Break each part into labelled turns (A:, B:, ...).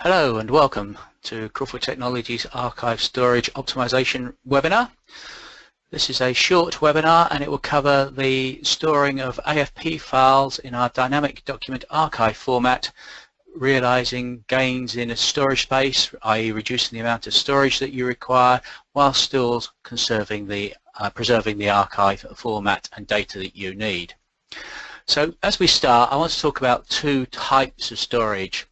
A: Hello and welcome to Crawford Technologies Archive Storage Optimization webinar. This is a short webinar and it will cover the storing of AFP files in our dynamic document archive format, realizing gains in a storage space, i.e. reducing the amount of storage that you require while still preserving the archive format and data that you need. So as we start, I want to talk about two types of storage.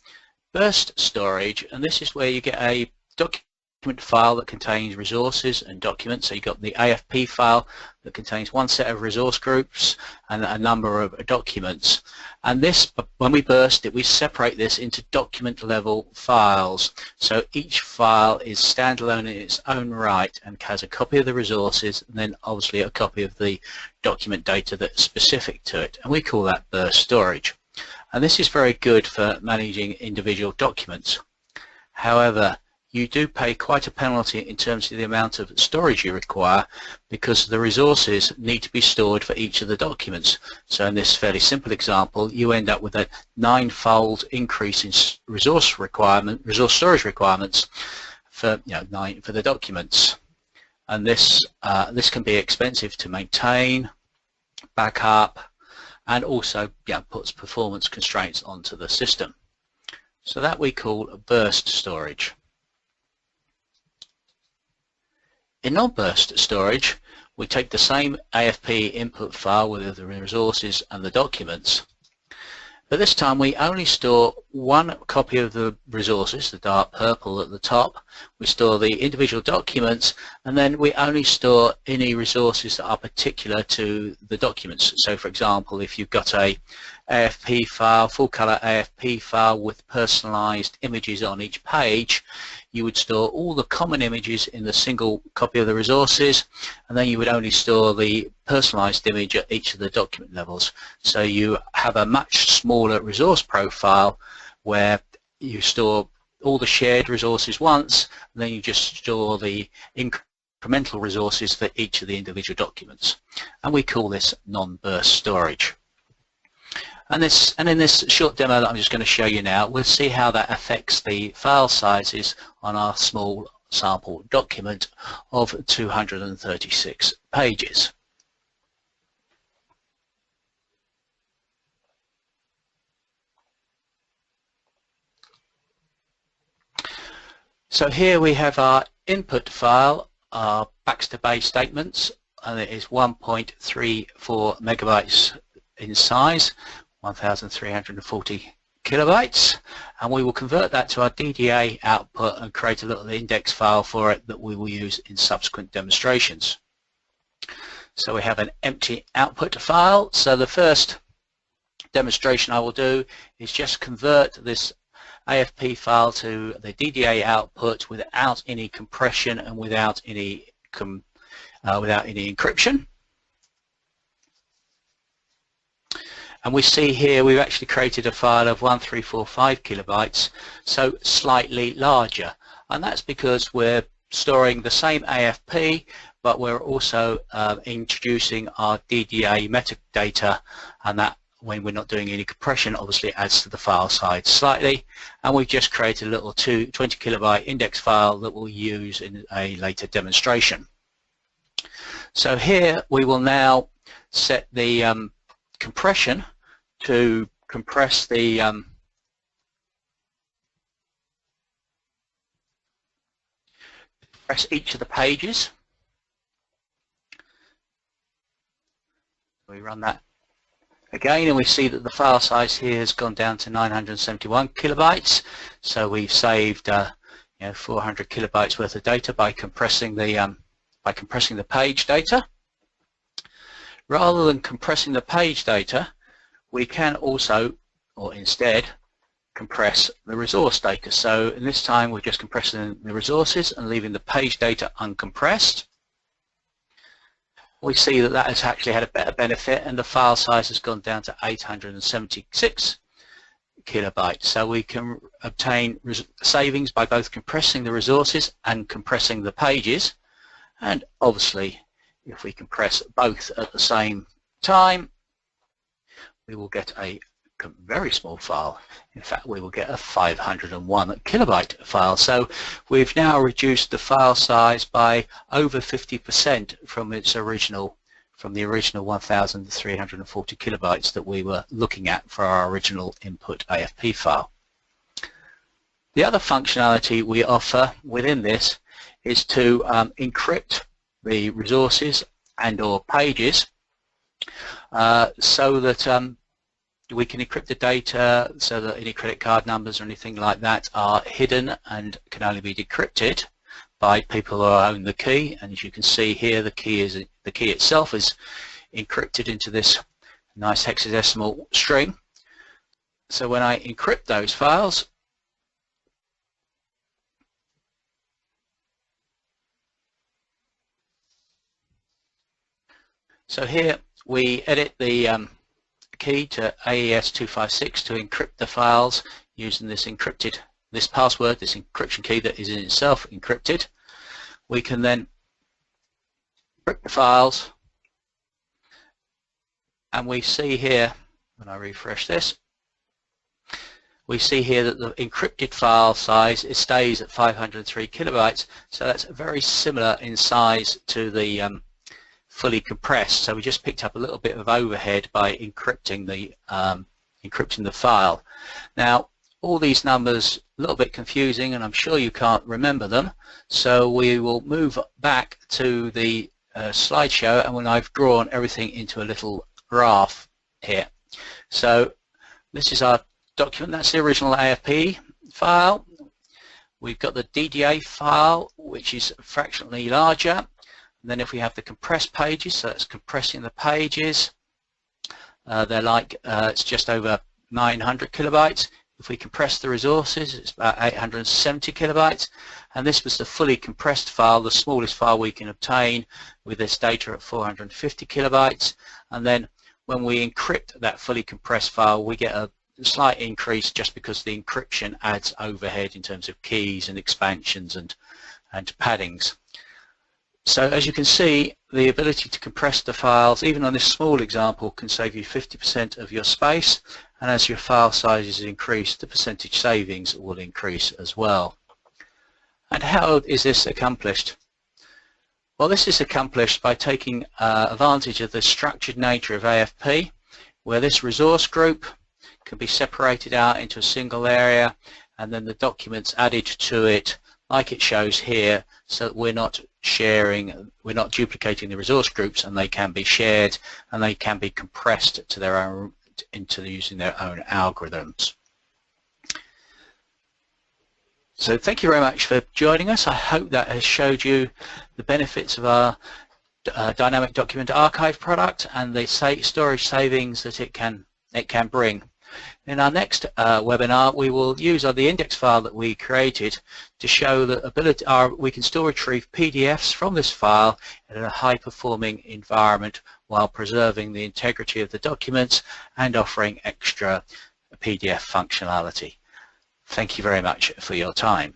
A: Burst storage, and this is where you get a document file that contains resources and documents. So you've got the AFP file that contains one set of resource groups and a number of documents. And this, when we burst it, we separate this into document level files. So each file is standalone in its own right and has a copy of the resources and then obviously a copy of the document data that's specific to it. And we call that burst storage. And this is very good for managing individual documents. However, you do pay quite a penalty in terms of the amount of storage you require because the resources need to be stored for each of the documents. So in this fairly simple example, you end up with a 9-fold increase in resource storage requirements for for the documents. And this can be expensive to maintain, back up, and also puts performance constraints onto the system. So that we call burst storage. In non-burst storage, we take the same AFP input file with the resources and the documents, but this time we only store one copy of the resources, the dark purple at the top. We store the individual documents, and then we only store any resources that are particular to the documents. So for example, if you've got a AFP file, full color AFP file with personalized images on each page, you would store all the common images in the single copy of the resources, and then you would only store the personalized image at each of the document levels. So you have a much smaller resource profile where you store all the shared resources once, and then you just store the incremental resources for each of the individual documents. And we call this non-burst storage. And in this short demo that I'm just going to show you now, we'll see how that affects the file sizes on our small sample document of 236 pages. So here we have our input file, our Baxter Bay statements, and it is 1.34 megabytes in size, 1,340 kilobytes, and we will convert that to our DDA output and create a little index file for it that we will use in subsequent demonstrations. So we have an empty output file. So the first demonstration I will do is just convert this AFP file to the DDA output without any compression and without any encryption. And we see here we've actually created a file of 1345 kilobytes, so slightly larger. And that's because we're storing the same AFP, but we're also introducing our DDA metadata, and that, when we're not doing any compression, obviously adds to the file size slightly. And we've just created a little 20 kilobyte index file that we'll use in a later demonstration. So here we will now set the compression to compress the each of the pages. We run that again and we see that the file size here has gone down to 971 kilobytes. So we've saved 400 kilobytes worth of data by compressing the page data. Rather than compressing the page data, we can also, or instead, compress the resource data. So in this time we're just compressing the resources and leaving the page data uncompressed. We see that that has actually had a better benefit, and the file size has gone down to 876 kilobytes. So we can obtain savings by both compressing the resources and compressing the pages. And obviously, if we compress both at the same time, we will get a very small file. In fact, we will get a 501 kilobyte file. So we've now reduced the file size by over 50% from the original 1,340 kilobytes that we were looking at for our original input AFP file. The other functionality we offer within this is to encrypt the resources and or pages so that we can encrypt the data so that any credit card numbers or anything like that are hidden and can only be decrypted by people who own the key. And as you can see here, the key itself is encrypted into this nice hexadecimal string. So when I encrypt those files, so here we edit the key to AES256 to encrypt the files using this password, this encryption key that is in itself encrypted. We can then encrypt the files, and we see here, when I refresh this, we see here that the encrypted file size stays at 503 kilobytes, so that's very similar in size to the fully compressed. So we just picked up a little bit of overhead by encrypting the file. Now, all these numbers a little bit confusing, and I'm sure you can't remember them. So we will move back to the slideshow, and when I've drawn everything into a little graph here. So this is our document. That's the original AFP file. We've got the DDA file, which is fractionally larger. And then if we have the compressed pages, so it's compressing the pages, they're like, it's just over 900 kilobytes. If we compress the resources, it's about 870 kilobytes. And this was the fully compressed file, the smallest file we can obtain with this data at 450 kilobytes. And then when we encrypt that fully compressed file, we get a slight increase just because the encryption adds overhead in terms of keys and expansions and paddings. So as you can see, the ability to compress the files, even on this small example, can save you 50% of your space, and as your file sizes increase, the percentage savings will increase as well. And how is this accomplished? Well, this is accomplished by taking advantage of the structured nature of AFP, where this resource group can be separated out into a single area, and then the documents added to it like it shows here, so that we're not duplicating the resource groups, and they can be shared and they can be compressed to their own, using their own algorithms. So thank you very much for joining us. I hope that has showed you the benefits of our dynamic document archive product and the storage savings that it can bring. In our next webinar, we will use the index file that we created to show that we can still retrieve PDFs from this file in a high-performing environment while preserving the integrity of the documents and offering extra PDF functionality. Thank you very much for your time.